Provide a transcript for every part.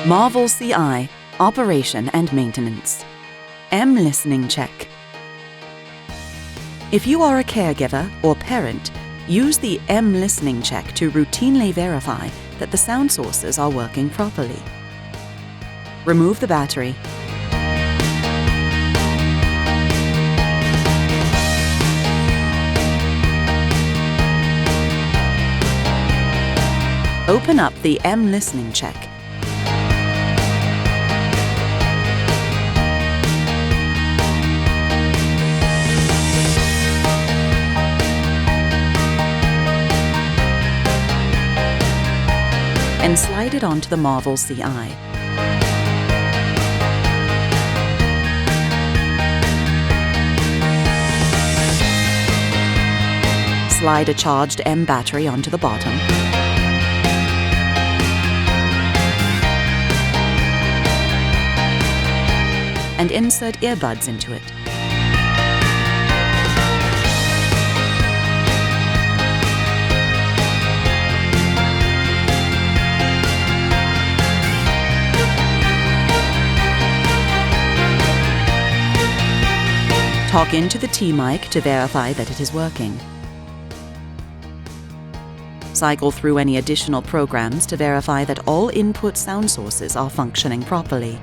Marvel CI, Operation and Maintenance. M Listening Check. If you are a caregiver or parent, use the M Listening Check to routinely verify that the sound sources are working properly. Remove the battery. Open up the M Listening Check. And slide it onto the Marvel CI. Slide a charged M battery onto the bottom. And insert earbuds into it. Talk into the T-mic to verify that it is working. Cycle through any additional programs to verify that all input sound sources are functioning properly.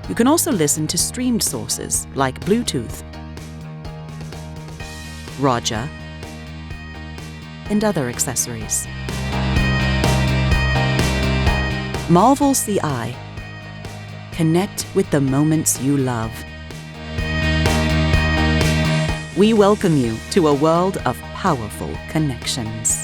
You can also listen to streamed sources like Bluetooth, Roger, and other accessories. Marvel CI. Connect with the moments you love. We welcome you to a world of powerful connections.